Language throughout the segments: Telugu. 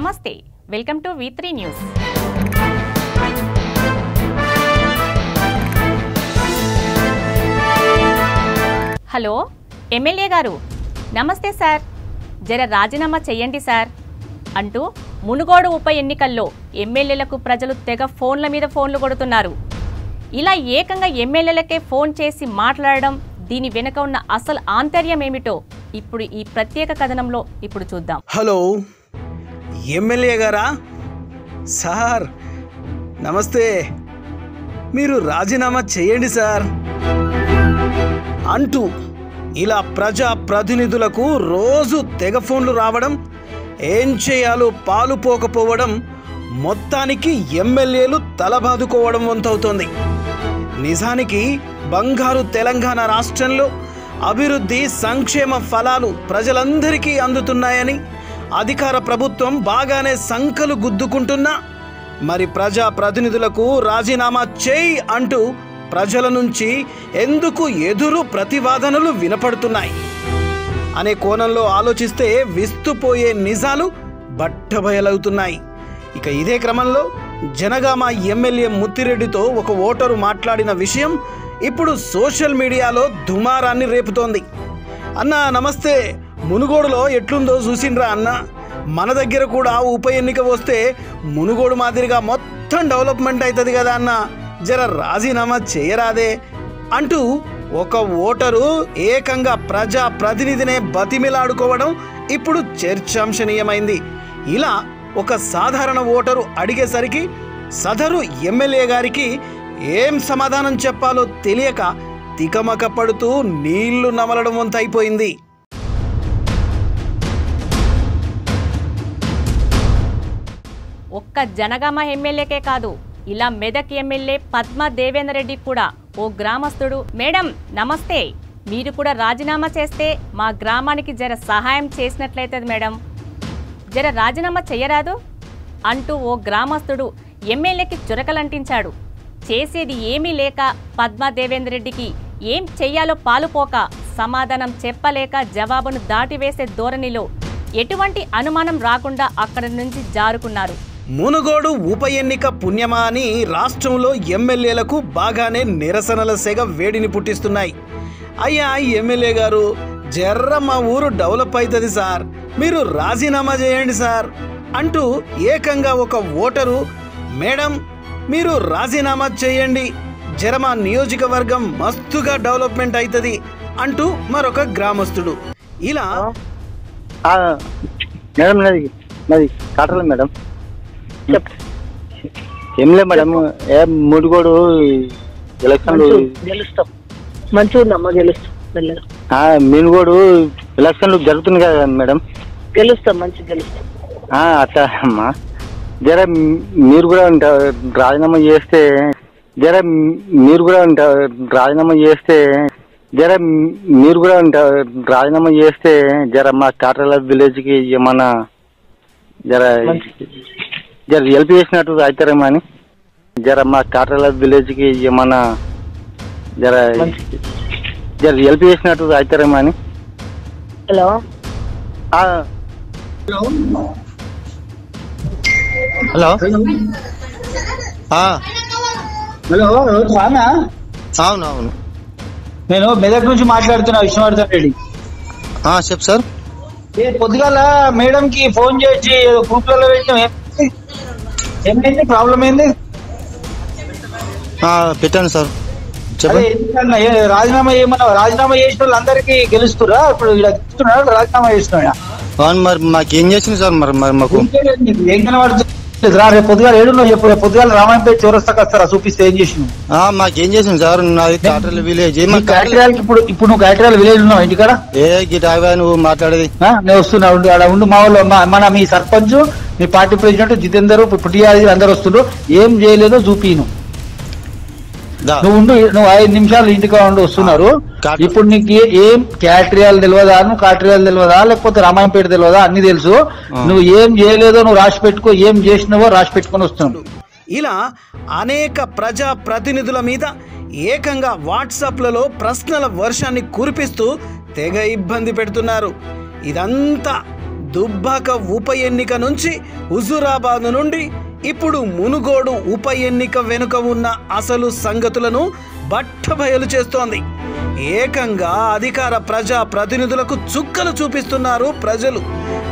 నమస్తే, welcome to V3 news. Hello MLA గారు, నమస్తే సార్, జర రాజీనామా చెయ్యండి సార్ అంటూ మునుగోడు ఉప ఎన్నికల్లో ఎమ్మెల్యేలకు ప్రజలు తెగ ఫోన్ల మీద ఫోన్లు కొడుతున్నారు. ఇలా ఏకంగా ఎమ్మెల్యేలకే ఫోన్ చేసి మాట్లాడడం, దీని వెనుక ఉన్న అసలు ఆంతర్యం ఏమిటో ఇప్పుడు ఈ ప్రత్యేక కథనంలో ఇప్పుడు చూద్దాం. హలో ఎమ్మెల్యే గారా? సార్ నమస్తే, మీరు రాజీనామా చేయండి సార్ అంటూ ఇలా ప్రజా ప్రతినిధులకు రోజు తెగ ఫోన్లు రావడం, ఏం చేయాలో పాలుపోకపోవడం, మొత్తానికి ఎమ్మెల్యేలు తలబాదుకోవడం వంతవుతోంది. నిజానికి బంగారు తెలంగాణ రాష్ట్రంలో అభివృద్ధి సంక్షేమ ఫలాలు ప్రజలందరికీ అందుతున్నాయని అధికార ప్రభుత్వం బాగానే సంకలు గుద్దుకుంటున్నా, మరి ప్రజా ప్రతినిధులకు రాజీనామా చేయి అంటూ ప్రజల నుంచి ఎందుకు ఎదురు ప్రతివాదనలు వినపడుతున్నాయి అనే కోణంలో ఆలోచిస్తే విస్తుపోయే నిజాలు బట్టబయలవుతున్నాయి. ఇక ఇదే క్రమంలో జనగామ ఎమ్మెల్యే ముత్తిరెడ్డితో ఒక ఓటరు మాట్లాడిన విషయం ఇప్పుడు సోషల్ మీడియాలో దుమారాన్ని రేపుతోంది. అన్నా నమస్తే, మునుగోడులో ఎట్లుందో చూసిండ్రా అన్న? మన దగ్గర కూడా ఉప ఎన్నిక వస్తే మునుగోడు మాదిరిగా మొత్తం డెవలప్మెంట్ అవుతుంది కదా అన్న, జర రాజీనామా చేయరాదే అంటూ ఒక ఓటరు ఏకంగా ప్రజా ప్రతినిధినే బతిమిలాడుకోవడం ఇప్పుడు చర్చాంశనీయమైంది. ఇలా ఒక సాధారణ ఓటరు అడిగేసరికి సదరు ఎమ్మెల్యే గారికి ఏం సమాధానం చెప్పాలో తెలియక తికమక పడుతూ నీళ్లు నమలడం వంత అయిపోయింది. ఒక్క జనగామ ఎమ్మెల్యేకే కాదు, ఇలా మెదక్ ఎమ్మెల్యే పద్మా దేవేందర్ రెడ్డి కూడా ఓ గ్రామస్తుడు, మేడం నమస్తే, మీరు కూడా రాజీనామా చేస్తే మా గ్రామానికి జర సహాయం చేసినట్లయితుంది మేడం, జర రాజీనామా చెయ్యరాదు అంటూ ఓ గ్రామస్తుడు ఎమ్మెల్యేకి చురకలంటించాడు. చేసేది ఏమీ లేక పద్మా దేవేందర్ రెడ్డికి ఏం చెయ్యాలో పాలుపోక, సమాధానం చెప్పలేక జవాబును దాటివేసే ధోరణిలో ఎటువంటి అనుమానం రాకుండా అక్కడి నుంచి జారుకున్నారు. మునుగోడు ఉప ఎన్నిక పుణ్యమా అని రాష్ట్రంలో ఎమ్మెల్యేలకు బాగానే నిరసనల సెగ వేడిని పుట్టిస్తున్నాయి. అయ్యా ఎమ్మెల్యే గారు, జర్ర మా ఊరు డెవలప్ అవుతుంది సార్, మీరు రాజీనామా చేయండి సార్ అంటూ ఏకంగా ఒక ఓటరు, మేడం మీరు రాజీనామా చేయండి, జర మా నియోజకవర్గం మస్తుగా డెవలప్మెంట్ అవుతుంది అంటూ మరొక గ్రామస్తుడు. ఇలా మేడం నాది కాటల మేడం, ఏం లేదు మేడం, ఏ ముడుగోడు ఎలక్షన్లు గెలుస్తాం, మంచిగా గెలుస్తాం, మీనుగోడు ఎలక్షన్లు జరుగుతున్నాయి కదా మేడం, గెలుస్తాం, మంచిగా గెలుస్తాం. అట్లా అమ్మా, జర మీరు కూడా రాజీనామా చేస్తే, జర మీరు కూడా రాజీనామా చేస్తే, జర మీరు కూడా రాజీనామా చేస్తే జర మా కాటల విలేజ్కి ఏమన్నా జర జర హెల్ప్ చేసినట్టు అవుతారేమో అని, జర మా కాటల విలేజ్కి ఏమన్నా జర జర హెల్ప్ చేసినట్టు అవుతారేమో అని. హలో హలో హలో రానా? అవును అవును, నేను మెదక్ నుంచి మాట్లాడుతున్నా, విష్ణువర్ధన్ రెడ్డి. చెప్పు సార్. పొద్దుగాల మేడం కి ఫోన్ చేసి గ్రూప్లలో పెట్టిన, ఏమైంది ప్రాబ్లం ఏంది? పెట్టాను సార్. రాజీనామా ఏమన్నా, రాజీనామా చేసిన వాళ్ళు అందరికి గెలుస్తురా? ఇప్పుడు ఇలా గెలుస్తున్నారా? రాజీనామా చేస్తున్నా? అవును, మరి మాకేం చేసింది సార్? మరి మాకు ఏం కనబడుతుంది? రేపు పొద్దుగాల ఏడులో చెప్పు, రేపు పొద్దుగాల రామాయంపేట చౌరస్తాకి వస్తారా? చూపిస్తే ఏం చేసినావు? మాకేం చేసింది సార్? నాది కాటల విలేజ్. ఇప్పుడు నువ్వు కాటరాల విలేజ్ ఉన్నావు ఇంటికాడ? నువ్వు మాట్లాడేది నేను వస్తున్నా, ఉండు. మా వాళ్ళు మన మీ సర్పంచ్, మీ పార్టీ ప్రెసిడెంట్ జితేందర్, పుట్టియాది అందరు వస్తుండ్రు, ఏం చేయలేదో చూపిను. నువ్వు ఉండు, నువ్వు 5 నిమిషాలు ఇంటికి ఉండి వస్తున్నారు. ఇప్పుడు నీకు ఏం క్యాటరియాలు తెలియదా? నువ్వు కాటరియాలు తెలియదా, లేకపోతే రామాయంపేట తెలియదా? అన్ని తెలుసు. నువ్వు ఏం చేయలేదో నువ్వు రాసి పెట్టుకో, ఏం చేసినావో రాసి పెట్టుకొని వస్తున్నావు. ఇలా అనేక ప్రజా ప్రతినిధుల మీద ఏకంగా వాట్సాప్లలో ప్రశ్నల వర్షాన్ని కురిపిస్తూ తెగ ఇబ్బంది పెడుతున్నారు. ఇదంతా దుబ్బాక ఉప ఎన్నిక నుంచి హుజూరాబాద్ నుండి ఇప్పుడు మునుగోడు ఉప ఎన్నిక వెనుక ఉన్న అసలు సంగతులను బట్టబయలు చేస్తోంది. ఏకంగా అధికార ప్రజా ప్రతినిధులకు చుక్కలు చూపిస్తున్నారు ప్రజలు.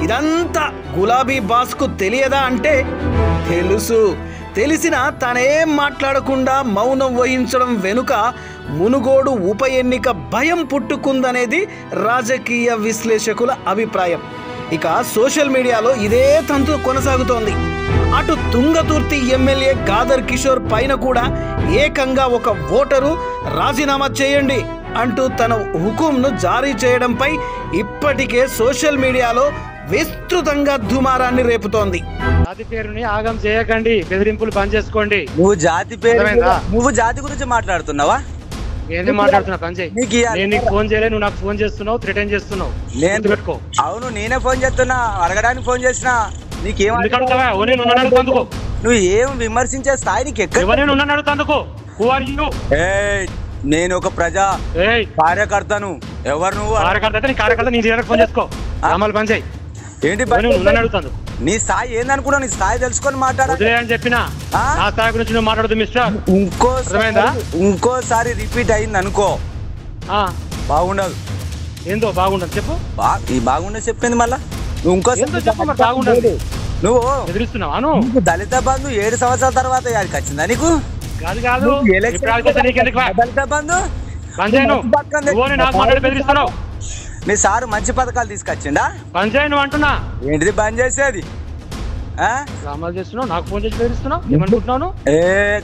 ఇదంతా గులాబీ బాస్కు తెలియదా అంటే తెలుసు. తెలిసినా తనేం మాట్లాడకుండా మౌనం వహించడం వెనుక మునుగోడు ఉప ఎన్నిక భయం పుట్టుకుందనేది రాజకీయ విశ్లేషకుల అభిప్రాయం. ఇక సోషల్ మీడియాలో ఇదే తంతు కొనసాగుతోంది. అటు తుంగతుర్తి ఎమ్మెల్యే గాదర్ కిషోర్ పైన కూడా ఏకంగా ఒక ఓటరు రాజీనామా చేయండి అంటూ తన హుకుంను జారీ చేయడంపై ఇప్పటికే సోషల్ మీడియాలో విస్తృతంగా దుమారాన్ని రేపుతోంది. జాతి పేరుని ఆగం చేయకండి, బెదిరింపులు బంద్ చేసుకోండి. నువ్వు జాతి పేరు, నువ్వు జాతి గురించి మాట్లాడుతున్నావా? నేనే మాట్లాడుతున్నా పంజయ్. నేను నీకు ఫోన్ చేయలే, నువ్వు నాకు ఫోన్ చేస్తున్నావు, థ్రెటన్ చేస్తున్నావు. పెట్టుకో. అవును, నేనే ఫోన్ చేస్తున్నా, అడగడానికి ఫోన్ చేసినా. నీకేం నువ్వు ఏం విమర్శించే స్థాయి నీకు ఎక్కడ? నేను ఒక ప్రజా కార్యకర్తను. ఎవరు నువ్వు? ఫోన్ చేసుకో. పంజయ్ ఏంటి నీ స్థాయి ఏందనుకున్నావు? నీ స్థాయి తెలుసుకొని మాట్లాడాలి అని చెప్పినా. నా స్థాయి గురించి నువ్వు మాట్లాడదు మిస్టర్. ఇంకోసారి రిపీట్ అయింది అనుకో బాగుండదు. ఏందో బాగుండదు చెప్పు. ఈ బాగుండదు చెప్పింది మళ్ళా నువ్వు ఇంకోసారి బాగుండదు. నువ్వు ఎదురిస్తున్నావు. దళిత బంధు 7 సంవత్సరాల తర్వాత యాడికి వచ్చిందా నీకు? కాదు దళిత బంధు నీ సారు మంచి పథకాలు తీసుకొచ్చిండా? పంజాయ్ నువ్వు అంటున్నా ఏంటిది బంద్ చేసేది? డ్రామాలు చేస్తున్నావు, నాకు ఫోన్ చేసి బెదిరిస్తున్నావు. ఏమనుకుంటున్నావు?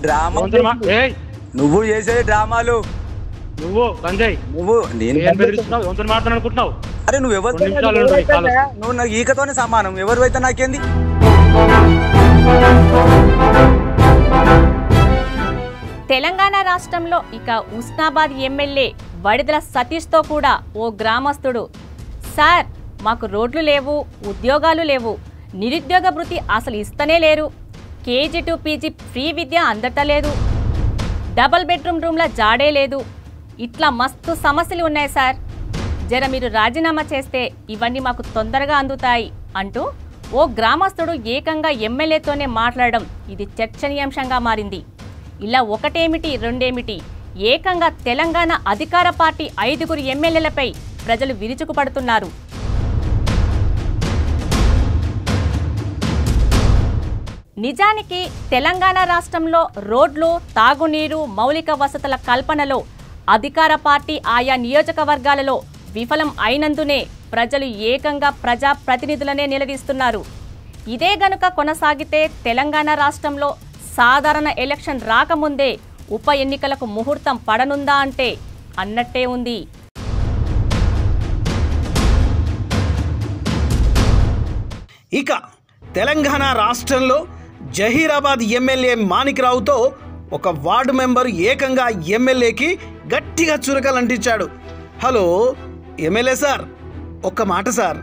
డ్రామా నువ్వు చేసేది డ్రామాలు. నువ్వు పంజాయ్ నువ్వు నేను బెదిరిస్తున్నావు. ఎవరితో మాట్లాడు అనుకుంటున్నావు? అరే నువ్వు ఎవరు? నువ్వు నాకు ఈకతోనే సమానం. ఎవరు అయితే నాకేంది? తెలంగాణ రాష్ట్రంలో ఇక ఉస్నాబాద్ ఎమ్మెల్యే వడిదల సతీష్తో కూడా ఓ గ్రామస్తుడు, సార్ మాకు రోడ్లు లేవు, ఉద్యోగాలు లేవు, నిరుద్యోగ భృతి అసలు ఇస్తనే లేరు, KG to PG ఫ్రీ విద్య అందటలేదు, డబల్ బెడ్రూమ్ రూమ్ల జాడే లేదు, ఇట్లా మస్తు సమస్యలు ఉన్నాయి సార్, జర మీరు రాజీనామా చేస్తే ఇవన్నీ మాకు తొందరగా అందుతాయి అంటూ ఓ గ్రామస్తుడు ఏకంగా ఎమ్మెల్యేతోనే మాట్లాడడం ఇది చర్చనీయాంశంగా మారింది. ఇలా ఒకటేమిటి రెండేమిటి, ఏకంగా తెలంగాణ అధికార పార్టీ 5 ఎమ్మెల్యేలపై ప్రజలు విరుచుకుపడుతున్నారు. నిజానికి తెలంగాణ రాష్ట్రంలో రోడ్లు, తాగునీరు, మౌలిక వసతుల కల్పనలో అధికార పార్టీ ఆయా నియోజకవర్గాలలో విఫలం అయినందునే ప్రజలు ఏకంగా ప్రజా ప్రతినిధులనే నిలదీస్తున్నారు. ఇదే గనుక కొనసాగితే తెలంగాణ రాష్ట్రంలో సాధారణ ఎలక్షన్ రాకముందే ఉప ఎన్నికలకు ముహూర్తం పడనుందా అంటే అన్నట్టే ఉంది. ఇక తెలంగాణ రాష్ట్రంలో జహీరాబాద్ ఎమ్మెల్యే మాణిక్రావుతో ఒక వార్డు మెంబర్ ఏకంగా ఎమ్మెల్యేకి గట్టిగా చురకలు అంటించాడు. హలో ఎమ్మెల్యే సార్, ఒక్క మాట సార్,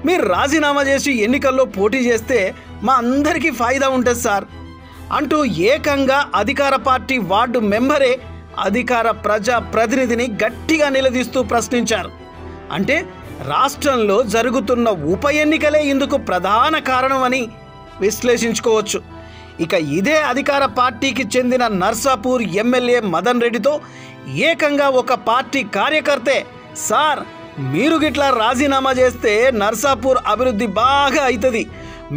మీరు రాజీనామా చేసి ఎన్నికల్లో పోటీ చేస్తే మా అందరికీ ఫాయిదా ఉంటుంది సార్ అంటూ ఏకంగా అధికార పార్టీ వార్డు మెంబరే అధికార ప్రజా ప్రతినిధిని గట్టిగా నిలదీస్తూ ప్రశ్నించారు. అంటే రాష్ట్రంలో జరుగుతున్న ఉప ఎన్నికలే ఇందుకు ప్రధాన కారణమని విశ్లేషించుకోవచ్చు. ఇక ఇదే అధికార పార్టీకి చెందిన నర్సాపూర్ ఎమ్మెల్యే మదన్ రెడ్డితో ఏకంగా ఒక పార్టీ కార్యకర్తే, సార్ మీరు గిట్లా రాజీనామా చేస్తే నర్సాపూర్ అభివృద్ధి బాగా అవుతుంది,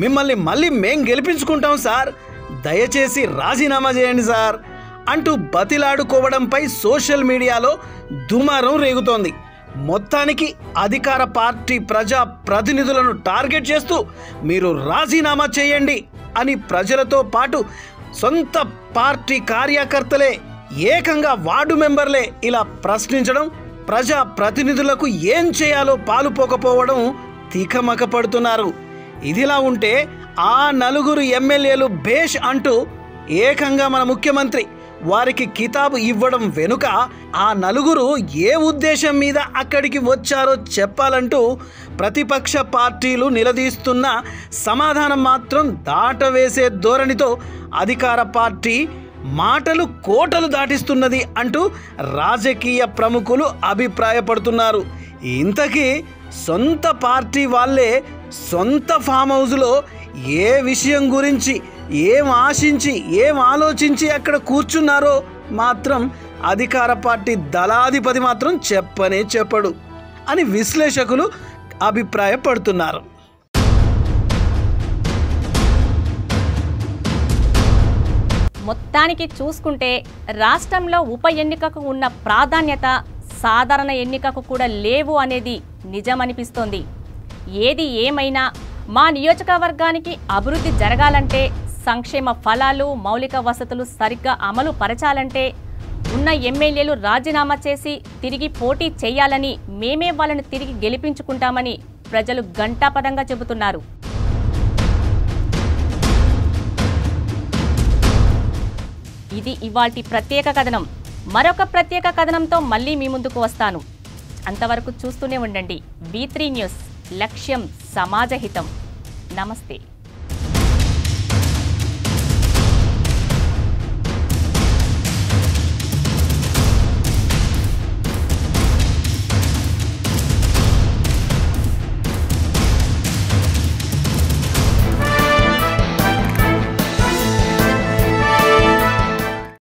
మిమ్మల్ని మళ్ళీ మేం గెలిపించుకుంటాం సార్, దయచేసి రాజీనామా చేయండి సార్ అంటూ బతిలాడుకోవడంపై సోషల్ మీడియాలో దుమారం రేగుతోంది. మొత్తానికి అధికార పార్టీ ప్రజా ప్రతినిధులను టార్గెట్ చేస్తూ మీరు రాజీనామా చేయండి అని ప్రజలతో పాటు సొంత పార్టీ కార్యకర్తలే, ఏకంగా వార్డు మెంబర్లే ఇలా ప్రశ్నించడం, ప్రజా ప్రతినిధులకు ఏం చేయాలో పాలుపోకపోవడం తికమక పడుతున్నారు. ఇదిలా ఉంటే ఆ 4 ఎమ్మెల్యేలు భేష్ అంటూ ఏకంగా మన ముఖ్యమంత్రి వారికి కితాబు ఇవ్వడం వెనుక ఆ 4 ఏ ఉద్దేశం మీద అక్కడికి వచ్చారో చెప్పాలంటూ ప్రతిపక్ష పార్టీలు నిలదీస్తున్న సమాధానం మాత్రం దాటవేసే ధోరణితో అధికార పార్టీ మాటలు కోటలు దాటిస్తున్నది అంటూ రాజకీయ ప్రముఖులు అభిప్రాయపడుతున్నారు. ఇంతకీ సొంత పార్టీ వాళ్ళే సొంత ఫామ్ హౌస్లో ఏ విషయం గురించి ఏం ఆశించి ఏం ఆలోచించి అక్కడ కూర్చున్నారో మాత్రం అధికార పార్టీ దళాధిపతి మాత్రం చెప్పనే చెప్పడు అని విశ్లేషకులు అభిప్రాయపడుతున్నారు. మొత్తానికి చూసుకుంటే రాష్ట్రంలో ఉప ఎన్నికకు ఉన్న ప్రాధాన్యత సాధారణ ఎన్నికకు కూడా లేవు అనేది నిజమనిపిస్తోంది. ఏది ఏమైనా మా నియోజకవర్గానికి అభివృద్ధి జరగాలంటే, సంక్షేమ ఫలాలు మౌలిక వసతులు సరిగ్గా అమలు పరచాలంటే ఉన్న ఎమ్మెల్యేలు రాజీనామా చేసి తిరిగి పోటీ చేయాలని, మేమే వాళ్ళని తిరిగి గెలిపించుకుంటామని ప్రజలు ఘంటాపథంగా చెబుతున్నారు. ఇది ఇవాల్టి ప్రత్యేక కథనం. మరొక ప్రత్యేక కథనంతో మళ్ళీ మీ ముందుకు వస్తాను. అంతవరకు చూస్తూనే ఉండండి V3 న్యూస్. లక్ష్యం సమాజహితం. నమస్తే.